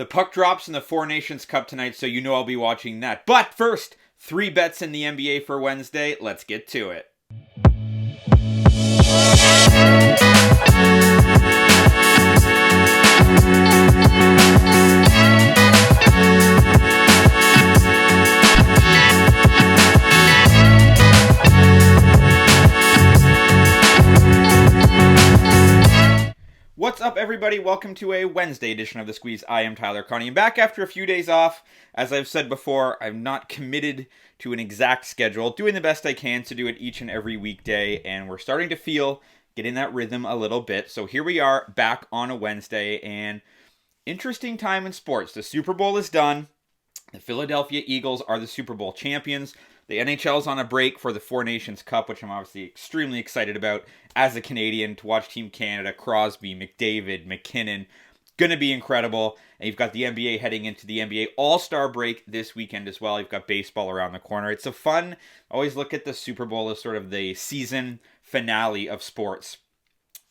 The puck drops in the Four Nations Cup tonight, so you know I'll be watching that. But first, 3 bets in the NBA for Wednesday. Let's get to it. What's up, everybody? Welcome to a Wednesday edition of The Squeeze. I am Tyler Carney. I'm back after a few days off. As I've said before, I'm not committed to an exact schedule, doing the best I can to do it each and every weekday, and we're starting to get in that rhythm a little bit. So here we are, back on a Wednesday, and interesting time in sports. The Super Bowl is done. The Philadelphia Eagles are the Super Bowl champions. The NHL is on a break for the Four Nations Cup, which I'm obviously extremely excited about as a Canadian to watch Team Canada, Crosby, McDavid, McKinnon. Going to be incredible. And you've got the NBA heading into the NBA All-Star break this weekend as well. You've got baseball around the corner. It's a fun, always look at the Super Bowl as sort of the season finale of sports,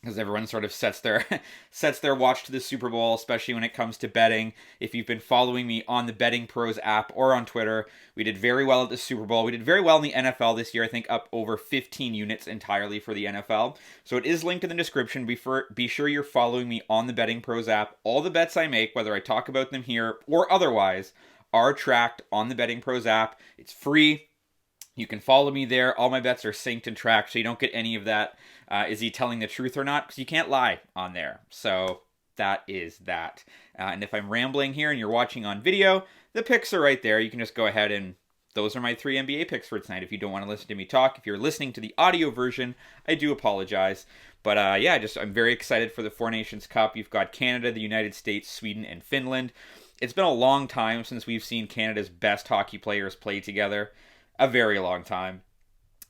because everyone sort of sets their watch to the Super Bowl, especially when it comes to betting. If you've been following me on the BettingPros app or on Twitter, we did very well at the Super Bowl. We did very well in the NFL this year, I think up over 15 units entirely for the NFL. So it is linked in the description. Be sure you're following me on the BettingPros app. All the bets I make, whether I talk about them here or otherwise, are tracked on the BettingPros app. It's free. You can follow me there. All my bets are synced and tracked, so you don't get any of that. Is he telling the truth or not? Because you can't lie on there. So that is that. And if I'm rambling here and you're watching on video, the picks are right there. You can just go ahead and those are my 3 NBA picks for tonight if you don't want to listen to me talk. If you're listening to the audio version, I do apologize. But I'm very excited for the Four Nations Cup. You've got Canada, the United States, Sweden, and Finland. It's been a long time since we've seen Canada's best hockey players play together. A very long time.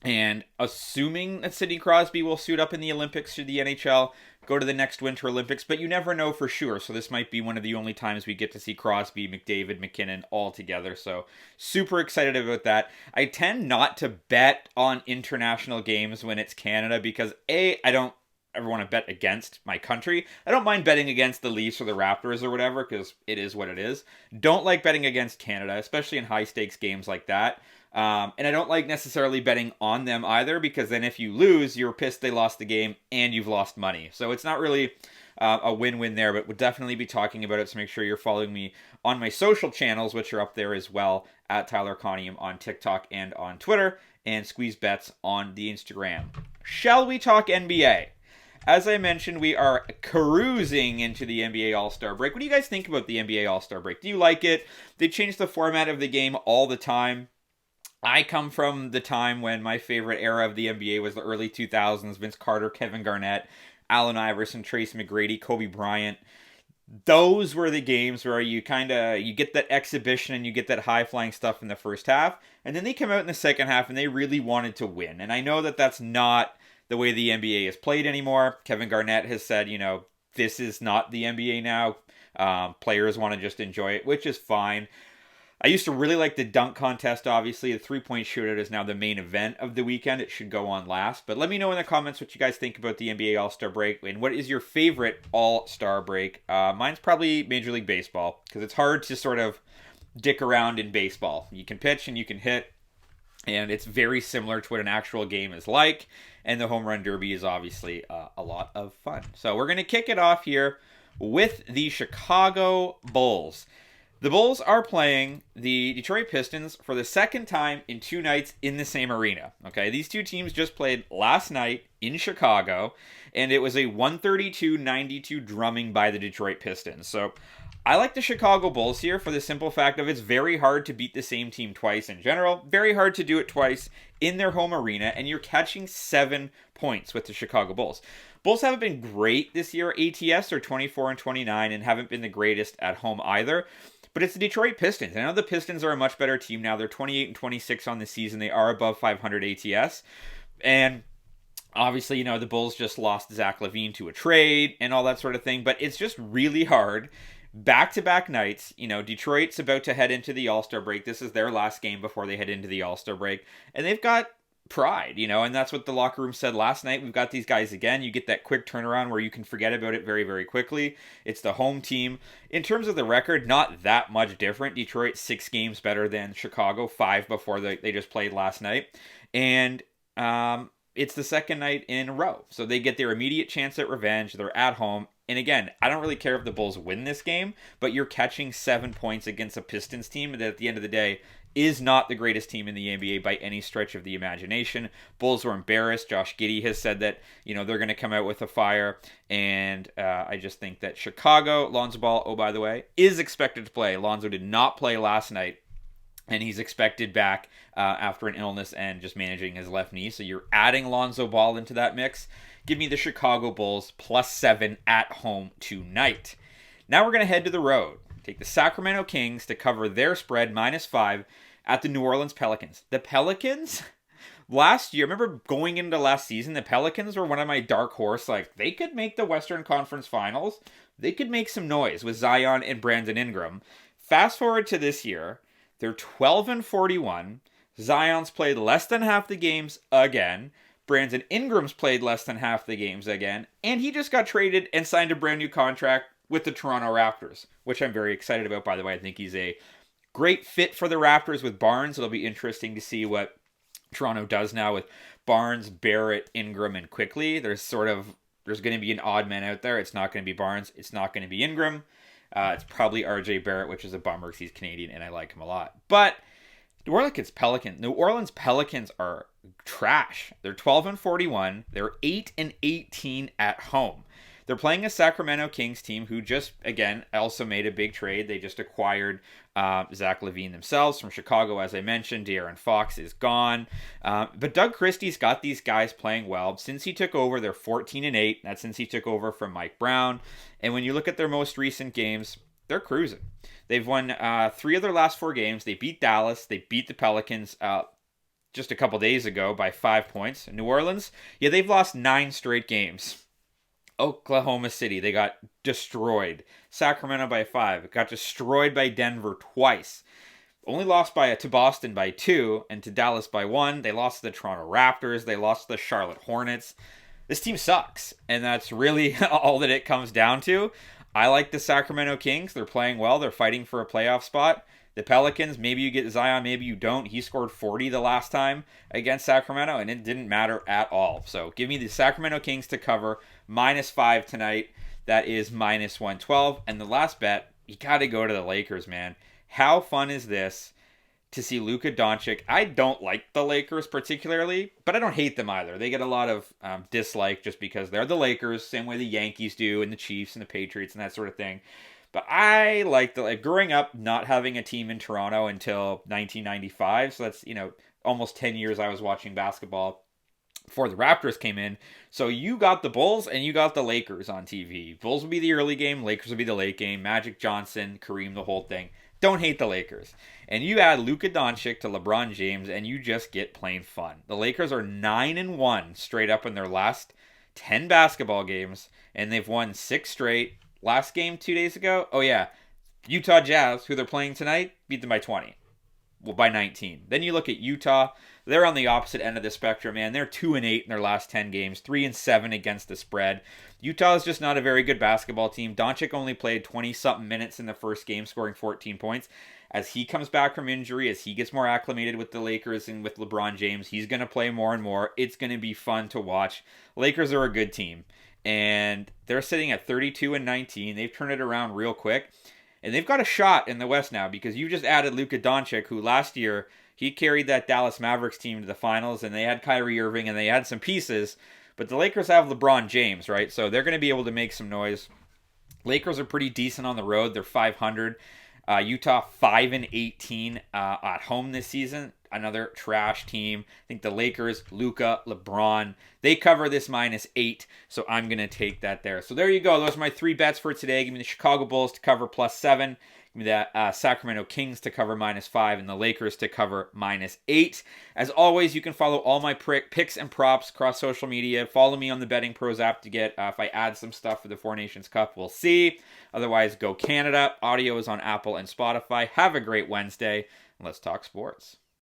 And assuming that Sidney Crosby will suit up in the Olympics to the NHL, go to the next Winter Olympics, but you never know for sure. So this might be one of the only times we get to see Crosby, McDavid, McKinnon all together. So super excited about that. I tend not to bet on international games when it's Canada because I don't ever want to bet against my country. I don't mind betting against the Leafs or the Raptors or whatever because it is what it is. Don't like betting against Canada, especially in high stakes games like that. And I don't like necessarily betting on them either because then if you lose, you're pissed they lost the game and you've lost money. So it's not really a win-win there, but we'll definitely be talking about it. So make sure you're following me on my social channels, which are up there as well, at Tyler Conium on TikTok and on Twitter, and Squeeze Bets on the Instagram. Shall we talk NBA? As I mentioned, we are cruising into the NBA All-Star break. What do you guys think about the NBA All-Star break? Do you like it? They change the format of the game all the time. I come from the time when my favorite era of the NBA was the early 2000s. Vince Carter, Kevin Garnett, Allen Iverson, Tracy McGrady, Kobe Bryant. Those were the games where you get that exhibition and you get that high-flying stuff in the first half. And then they come out in the second half and they really wanted to win. And I know that that's not the way the NBA is played anymore. Kevin Garnett has said, this is not the NBA now. Players want to just enjoy it, which is fine. I used to really like the dunk contest, obviously. The three-point shootout is now the main event of the weekend. It should go on last. But let me know in the comments what you guys think about the NBA All-Star break and what is your favorite All-Star break. Mine's probably Major League Baseball because it's hard to sort of dick around in baseball. You can pitch and you can hit, and it's very similar to what an actual game is like. And the Home Run Derby is obviously a lot of fun. So we're going to kick it off here with the Chicago Bulls. The Bulls are playing the Detroit Pistons for the second time in 2 nights in the same arena. Okay, these two teams just played last night in Chicago, and it was a 132-92 drumming by the Detroit Pistons. So I like the Chicago Bulls here for the simple fact of it's very hard to beat the same team twice in general. Very hard to do it twice in their home arena, and you're catching 7 points with the Chicago Bulls. Bulls haven't been great this year. ATS are 24-29 and haven't been the greatest at home either. But it's the Detroit Pistons. I know the Pistons are a much better team now. They're 28-26 on the season. They are above 500 ATS. And obviously, the Bulls just lost Zach LaVine to a trade and all that sort of thing. But it's just really hard. Back-to-back nights. Detroit's about to head into the All-Star break. This is their last game before they head into the All-Star break. And they've got pride, and that's what the locker room said last night. We've got these guys again. You get that quick turnaround where you can forget about it very, very quickly. It's the home team. In terms of the record, not that much different. Detroit 6 games better than Chicago, 5 before they just played last night. And it's the second night in a row. So they get their immediate chance at revenge. They're at home. And again, I don't really care if the Bulls win this game, but you're catching 7 points against a Pistons team that at the end of the day is not the greatest team in the NBA by any stretch of the imagination. Bulls were embarrassed. Josh Giddey has said that, they're going to come out with a fire. And I just think that Chicago, Lonzo Ball, oh, by the way, is expected to play. Lonzo did not play last night, and he's expected back after an illness and just managing his left knee. So you're adding Lonzo Ball into that mix. Give me the Chicago Bulls +7 at home tonight. Now we're going to head to the road. Take the Sacramento Kings to cover their spread -5 at the New Orleans Pelicans. The Pelicans, last year, remember going into last season, the Pelicans were one of my dark horse. Like, they could make the Western Conference Finals. They could make some noise with Zion and Brandon Ingram. Fast forward to this year, they're 12-41. Zion's played less than half the games again. Brandon Ingram's played less than half the games again. And he just got traded and signed a brand new contract with the Toronto Raptors, which I'm very excited about, by the way. I think he's a great fit for the Raptors with Barnes. It'll be interesting to see what Toronto does now with Barnes, Barrett, Ingram, and Quickly. There's going to be an odd man out there. It's not going to be Barnes. It's not going to be Ingram. It's probably RJ Barrett, which is a bummer because he's Canadian and I like him a lot. But New Orleans Pelicans are trash. They're 12-41. They're 8-18 at home. They're playing a Sacramento Kings team who just, again, also made a big trade. They just acquired Zach LaVine themselves from Chicago, as I mentioned. De'Aaron Fox is gone. But Doug Christie's got these guys playing well. Since he took over, they're 14-8. That's since he took over from Mike Brown. And when you look at their most recent games, they're cruising. They've won 3 of their last 4 games. They beat Dallas. They beat the Pelicans just a couple days ago by 5 points. New Orleans, they've lost 9 straight games. Oklahoma City, they got destroyed. Sacramento by 5. Got destroyed by Denver twice. Only lost to Boston by 2 and to Dallas by 1. They lost to the Toronto Raptors. They lost to the Charlotte Hornets. This team sucks, and that's really all that it comes down to. I like the Sacramento Kings. They're playing well. They're fighting for a playoff spot. The Pelicans, maybe you get Zion, maybe you don't. He scored 40 the last time against Sacramento, and it didn't matter at all. So give me the Sacramento Kings to cover -5 tonight. That is -112. And the last bet, you got to go to the Lakers, man. How fun is this to see Luka Doncic? I don't like the Lakers particularly, but I don't hate them either. They get a lot of dislike just because they're the Lakers, same way the Yankees do, and the Chiefs and the Patriots and that sort of thing. But I like growing up not having a team in Toronto until 1995. So that's, almost 10 years I was watching basketball before the Raptors came in. So you got the Bulls and you got the Lakers on TV. Bulls would be the early game. Lakers would be the late game. Magic Johnson, Kareem, the whole thing. Don't hate the Lakers. And you add Luka Doncic to LeBron James and you just get plain fun. The Lakers are 9-1 straight up in their last 10 basketball games. And they've won 6 straight. Last game 2 days ago, Utah Jazz, who they're playing tonight, beat them by 20. Well, by 19. Then you look at Utah. They're on the opposite end of the spectrum, man. They're 2-8 in their last 10 games, 3-7 against the spread. Utah is just not a very good basketball team. Doncic only played 20-something minutes in the first game, scoring 14 points. As he comes back from injury, as he gets more acclimated with the Lakers and with LeBron James, he's going to play more and more. It's going to be fun to watch. Lakers are a good team. And they're sitting at 32-19. They've turned it around real quick. And they've got a shot in the West now because you just added Luka Doncic, who last year, he carried that Dallas Mavericks team to the finals, and they had Kyrie Irving, and they had some pieces. But the Lakers have LeBron James, right? So they're going to be able to make some noise. Lakers are pretty decent on the road. They're 500. Utah 5-18 at home this season. Another trash team. I think the Lakers, Luka, LeBron, they cover this -8. So I'm going to take that there. So there you go. Those are my 3 bets for today. Give me the Chicago Bulls to cover +7. Give me the Sacramento Kings to cover -5 and the Lakers to cover -8. As always, you can follow all my picks and props across social media. Follow me on the BettingPros app to get, if I add some stuff for the Four Nations Cup, we'll see. Otherwise, go Canada. Audio is on Apple and Spotify. Have a great Wednesday, and let's talk sports.